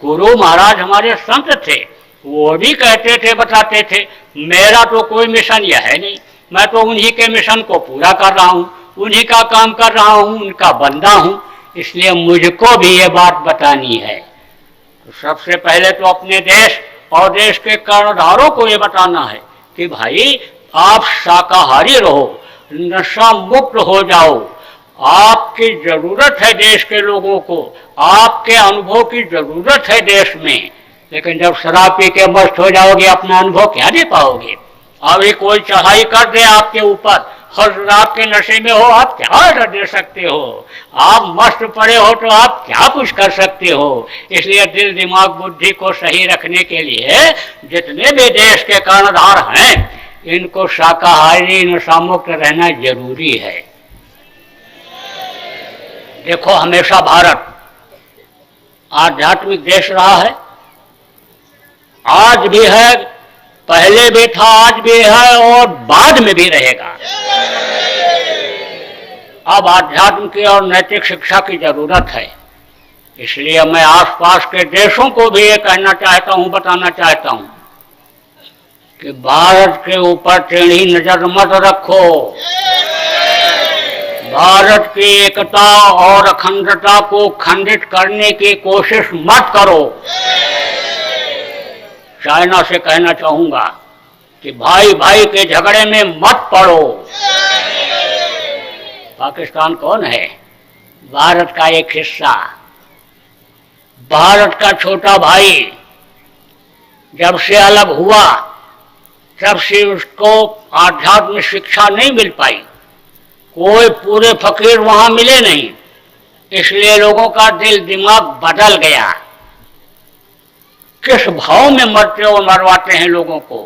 गुरु महाराज हमारे संत थे, वो भी कहते थे, बताते थे, मेरा तो कोई मिशन यह है नहीं, मैं तो उन्हीं के मिशन को पूरा कर रहा हूँ, उन्हीं का काम कर रहा हूँ, उनका बंदा हूँ, इसलिए मुझको भी ये बात बतानी है। तो सबसे पहले तो अपने देश और देश के कर्णधारों को ये बताना है कि भाई आप शाकाहारी रहो, नशा मुक्त हो जाओ, आपकी जरूरत है देश के लोगों को, आपके अनुभव की जरूरत है देश में। लेकिन जब शराब पी के मस्त हो जाओगे, अपना अनुभव क्या दे पाओगे? अभी कोई चढ़ाई कर दे आपके ऊपर, हर शराब के नशे में हो, आप क्या ऑर्डर दे सकते हो? आप मस्त पड़े हो तो आप क्या कुछ कर सकते हो? इसलिए दिल दिमाग बुद्धि को सही रखने के लिए जितने भी देश के कर्णधार हैं, इनको शाकाहारी नशा मुक्त रहना जरूरी है। देखो, हमेशा भारत आध्यात्मिक देश रहा है, आज भी है, पहले भी था, आज भी है और बाद में भी रहेगा। अब आध्यात्म की और नैतिक शिक्षा की जरूरत है। इसलिए मैं आसपास के देशों को भी ये कहना चाहता हूं, बताना चाहता हूं कि भारत के ऊपर टेढ़ी नजर मत रखो, भारत की एकता और अखंडता को खंडित करने की कोशिश मत करो। चाइना से कहना चाहूंगा कि भाई भाई के झगड़े में मत पड़ो। पाकिस्तान कौन है? भारत का एक हिस्सा, भारत का छोटा भाई। जब से अलग हुआ तब से उसको आध्यात्मिक शिक्षा नहीं मिल पाई, कोई पूरे फकीर वहां मिले नहीं, इसलिए लोगों का दिल दिमाग बदल गया। किस भाव में मरते हो, मरवाते हैं लोगों को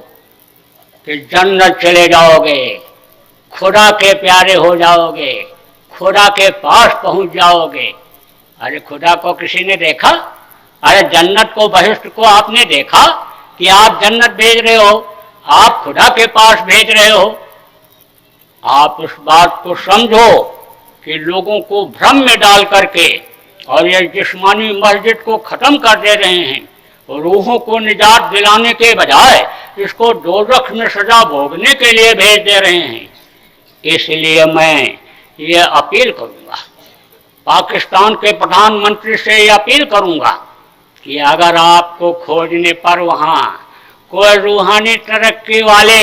कि जन्नत चले जाओगे, खुदा के प्यारे हो जाओगे, खुदा के पास पहुंच जाओगे। अरे खुदा को किसी ने देखा? अरे जन्नत को, बहिष्ठ को आपने देखा कि आप जन्नत भेज रहे हो, आप खुदा के पास भेज रहे हो? आप उस बात को समझो कि लोगों को भ्रम में डाल करके और ये जिस्मानी मस्जिद को खत्म कर दे रहे हैं, रूहों को निजात दिलाने के बजाय इसको दोज़ख में सजा भोगने के लिए भेज दे रहे हैं। इसलिए मैं ये अपील करूंगा, पाकिस्तान के प्रधानमंत्री से ये अपील करूंगा कि अगर आपको खोजने पर वहां कोई रूहानी तरक्की वाले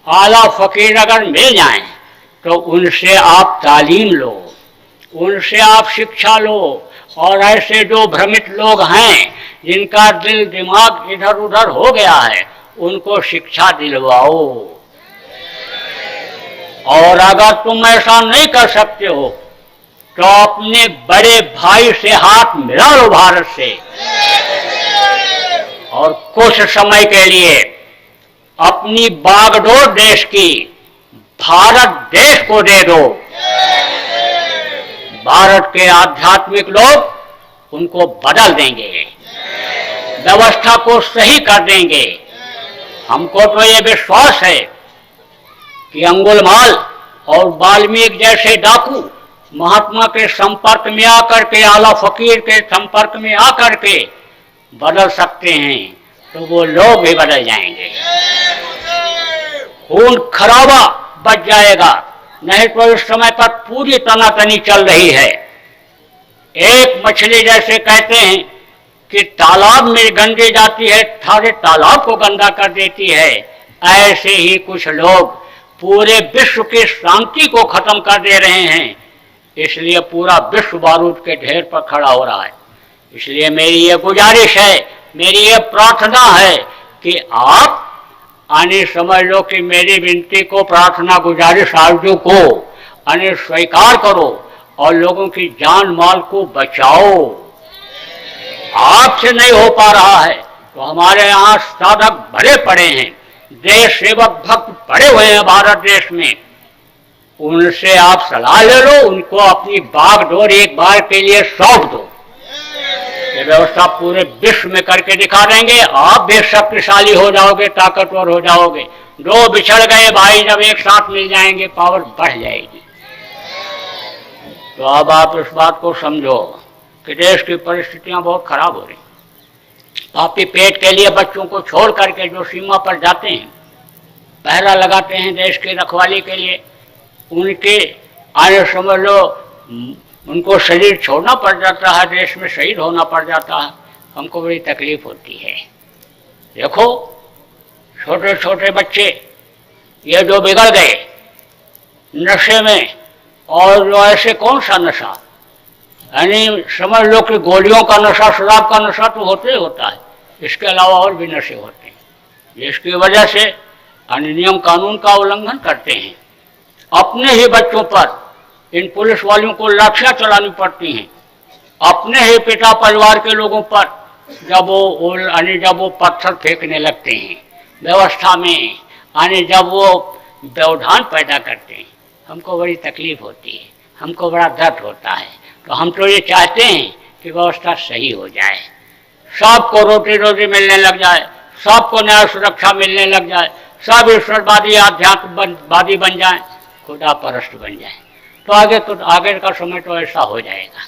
आला फकीर अगर मिल जाएं, तो उनसे आप तालीम लो, उनसे आप शिक्षा लो, और ऐसे जो भ्रमित लोग हैं जिनका दिल दिमाग इधर उधर हो गया है, उनको शिक्षा दिलवाओ। और अगर तुम ऐसा नहीं कर सकते हो तो अपने बड़े भाई से हाथ मिला लो भारत से, और कुछ समय के लिए अपनी बागडोर देश की भारत देश को दे दो। भारत के आध्यात्मिक लोग उनको बदल देंगे, व्यवस्था को सही कर देंगे। हमको तो ये विश्वास है कि अंगुलमाल और वाल्मीकि जैसे डाकू महात्मा के संपर्क में आकर के, आला फकीर के संपर्क में आकर के बदल सकते हैं, तो वो लोग भी बदल जाएंगे। खून खराबा बच जाएगा, नहीं तो इस समय पर पूरी तनातनी चल रही है। एक मछली जैसे कहते हैं कि तालाब में गंदी जाती है, सारे तालाब को गंदा कर देती है, ऐसे ही कुछ लोग पूरे विश्व की शांति को खत्म कर दे रहे हैं। इसलिए पूरा विश्व बारूद के ढेर पर खड़ा हो रहा है। इसलिए मेरी ये गुजारिश है, मेरी ये प्रार्थना है कि आप आने समझ लो कि मेरी विनती को, प्रार्थना गुजारिश आरजू को आने स्वीकार करो और लोगों की जान माल को बचाओ। आपसे नहीं हो पा रहा है तो हमारे यहाँ साधक भरे पड़े हैं, देश सेवक भक्त पड़े हुए हैं भारत देश में, उनसे आप सलाह ले लो, उनको अपनी बागडोर एक बार के लिए सौंप दो। ये व्यवस्था पूरे विश्व में करके दिखा देंगे, आप भी शक्तिशाली हो जाओगे, ताकतवर हो जाओगे। दो बिछड़ गए भाई जब एक साथ मिल जाएंगे, पावर बढ़ जाएगी। तो अब आप इस बात को समझो कि देश की परिस्थितियां बहुत खराब हो रही, पापी पेट के लिए बच्चों को छोड़ करके जो सीमा पर जाते हैं, पहरा लगाते हैं देश की रखवाली के लिए, उनके आने समझ लो उनको शरीर छोड़ना पड़ जाता है, देश में शहीद होना पड़ जाता है। हमको बड़ी तकलीफ होती है। देखो छोटे छोटे बच्चे ये जो बिगड़ गए नशे में, और जो ऐसे कौन सा नशा, यानी समझ लो कि गोलियों का नशा, शराब का नशा तो होते ही होता है, इसके अलावा और भी नशे होते हैं, जिसकी वजह से नियम कानून का उल्लंघन करते हैं। अपने ही बच्चों पर इन पुलिस वालों को लाठियां चलानी पड़ती हैं, अपने ही पिता परिवार के लोगों पर जब वो पत्थर फेंकने लगते हैं व्यवस्था में, जब वो व्यवधान पैदा करते हैं, हमको बड़ी तकलीफ होती है, हमको बड़ा दर्द होता है। तो हम तो ये चाहते हैं कि व्यवस्था सही हो जाए, सबको रोटी रोजी मिलने लग जाए, सबको न्याय सुरक्षा मिलने लग जाए, सब ईश्वरवादी आध्यात्मवादी बन जाए, खुदा परस्त बन जाए, तो आगे का समय तो ऐसा हो जाएगा।